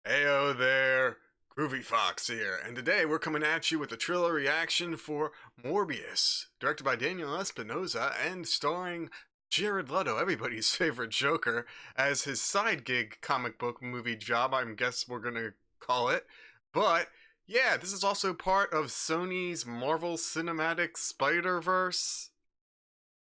Heyo there, Groovy Fox here, and today we're coming at you with a trailer reaction for Morbius, directed by Daniel Espinosa and starring Jared Leto, everybody's favorite Joker, as his side gig comic book movie job, I guess we're gonna call it. But yeah, this is also part of Sony's Marvel Cinematic Spider-Verse.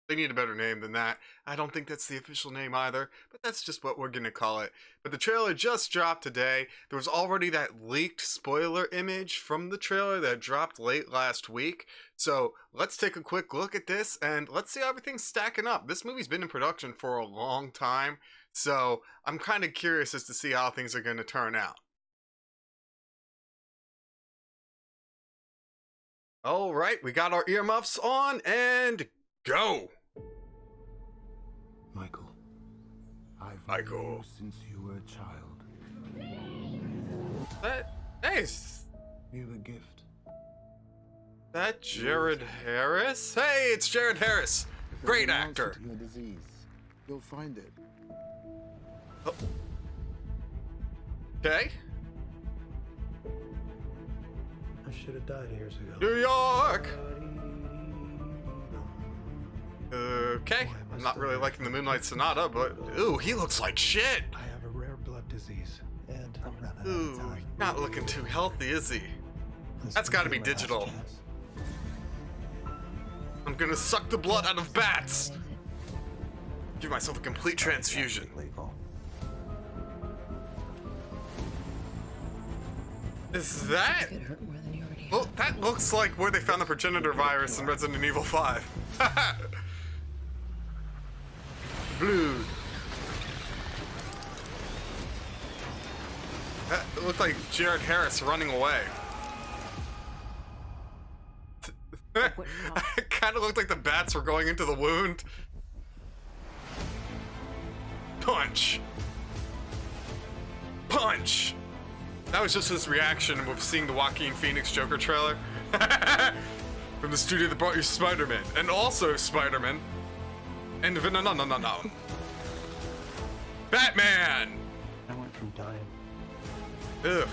They need a better name than that. I don't think that's the official name either, but that's just what we're gonna call it. But the trailer just dropped today. There was already that leaked spoiler image from the trailer that dropped late last week. So let's take a quick look at this and let's see how everything's stacking up. This movie's been in production for a long time, so I'm kind of curious as to see how things are gonna turn out. All right, we got our earmuffs on and go! Michael, I've Michael. known you since you were a child. Nice. You a gift. That Jared Harris? Hey, it's Jared Harris. Great There's an actor. answer to your disease. You'll find it. Oh. Okay. I should have died years ago. New York. Okay. I'm not really liking the Moonlight Sonata, but ooh, he looks like shit. I have a rare blood disease, and I'm running Ooh, not looking too healthy, is he? That's gotta be digital. I'm gonna suck the blood out of bats. Give myself a complete transfusion. Is that? Well, that looks like where they found the progenitor virus in Resident Evil 5. Blue. That looked like Jared Harris running away. It kind of looked like the bats were going into the wound. Punch. Punch. That was just his reaction with seeing the Joaquin Phoenix Joker trailer. From the studio that brought you Spider-Man. And also Spider-Man. And no. Batman! I went from dying. Ugh.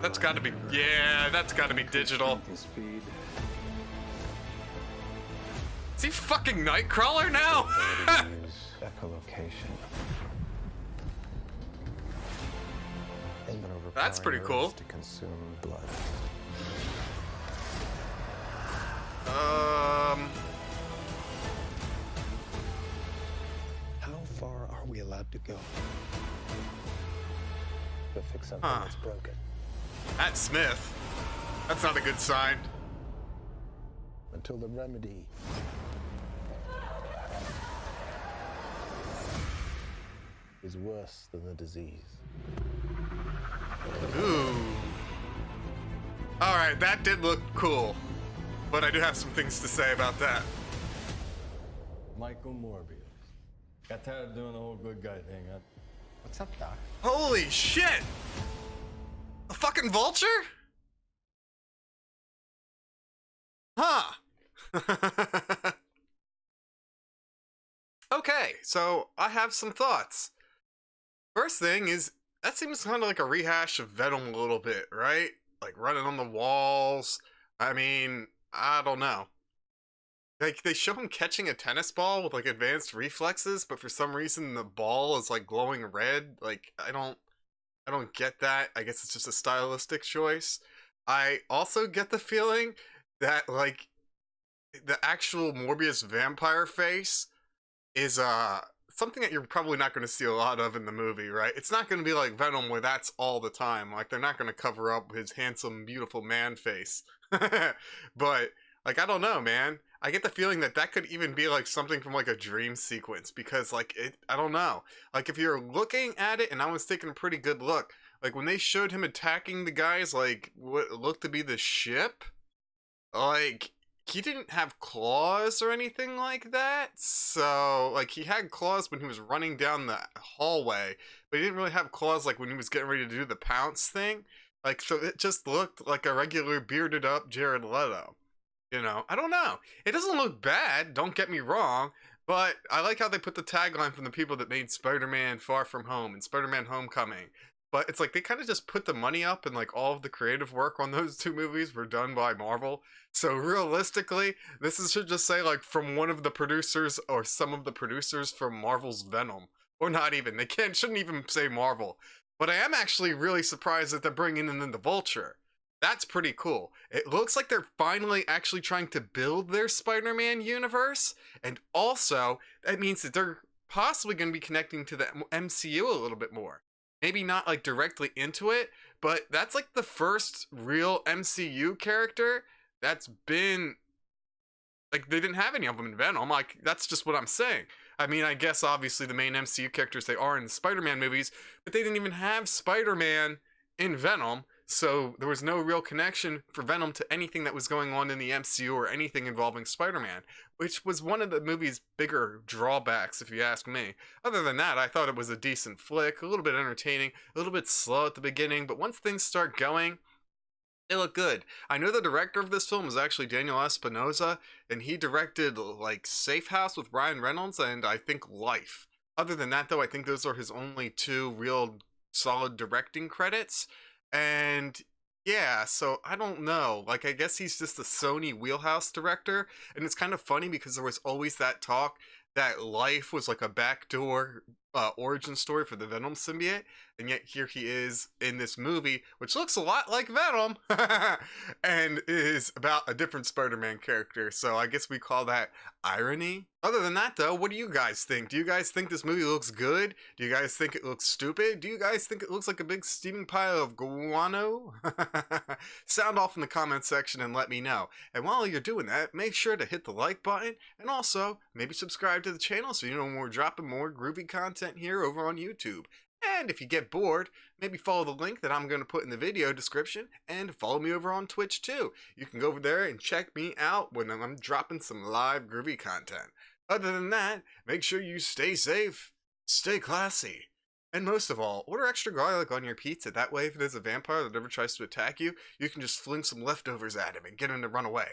That's gotta be, yeah, that's gotta be digital. Is he fucking Nightcrawler now? Echolocation. That's pretty cool. To consume blood. How far are we allowed to go? To fix something that's broken. Matt Smith. That's not a good sign. Until the remedy is worse than the disease. Ooh. Alright, that did look cool. But I do have some things to say about that. Michael Morbius. Got tired of doing the whole good guy thing, huh? What's up, Doc? Holy shit! A fucking vulture? Huh. Okay, so I have some thoughts. First thing is, that seems kind of like a rehash of Venom a little bit, right? Like running on the walls. I mean, I don't know. Like, they show him catching a tennis ball with like advanced reflexes, but for some reason the ball is like glowing red. Like, I don't get that. I guess it's just a stylistic choice. I also get the feeling that like the actual Morbius vampire face is something that you're probably not going to see a lot of in the movie, right? It's not going to be like Venom where that's all the time. Like, they're not going to cover up his handsome, beautiful man face. But like, I don't know, man. I get the feeling that that could even be like something from like a dream sequence, because like I don't know. Like, if you're looking at it, and I was taking a pretty good look, like when they showed him attacking the guys, like what looked to be the ship, like he didn't have claws or anything like that. So like, he had claws when he was running down the hallway, but he didn't really have claws like when he was getting ready to do the pounce thing. Like, so it just looked like a regular bearded up Jared Leto. You know, I don't know. It doesn't look bad, don't get me wrong, but I like how they put the tagline from the people that made Spider-Man Far From Home and Spider-Man Homecoming. but it's like they kind of just put the money up, and like all of the creative work on those two movies were done by Marvel. So realistically, should just say like from one of the producers or some of the producers from Marvel's Venom, or not even. They can't shouldn't even say Marvel. But I am actually really surprised that they're bringing in the Vulture. That's pretty cool. It looks like they're finally actually trying to build their Spider-Man universe, and also that means that they're possibly going to be connecting to the MCU a little bit more. Maybe not like directly into it, but that's like the first real MCU character that's been like they didn't have any of them in Venom. Like that's just what I'm saying. I mean, I guess obviously the main MCU characters they are in the Spider-Man movies, but they didn't even have Spider-Man in Venom. So there was no real connection for Venom to anything that was going on in the MCU or anything involving Spider-Man, which was one of the movie's bigger drawbacks, if you ask me. Other than that, I thought it was a decent flick, a little bit entertaining, a little bit slow at the beginning, but once things start going, they look good. I know the director of this film is actually Daniel Espinosa, and he directed like Safe House with Ryan Reynolds and I think Life. Other than that, though, I think those are his only two real solid directing credits. And yeah, so I don't know. Like, I guess he's just a Sony wheelhouse director. And it's kind of funny because there was always that talk that Life was like a backdoor origin story for the Venom symbiote. And yet here he is in this movie, which looks a lot like Venom and is about a different Spider-Man character. So I guess we call that irony. Other than that, though, what do you guys think? Do you guys think this movie looks good? Do you guys think it looks stupid? Do you guys think it looks like a big steaming pile of guano? Sound off in the comment section and let me know. And while you're doing that, make sure to hit the like button and also maybe subscribe to the channel so you know when we're dropping more groovy content here over on YouTube. And if you get bored, maybe follow the link that I'm going to put in the video description and follow me over on Twitch too. You can go over there and check me out when I'm dropping some live groovy content. Other than that, make sure you stay safe, stay classy, and most of all, order extra garlic on your pizza. That way, if there's a vampire that ever tries to attack you, you can just fling some leftovers at him and get him to run away.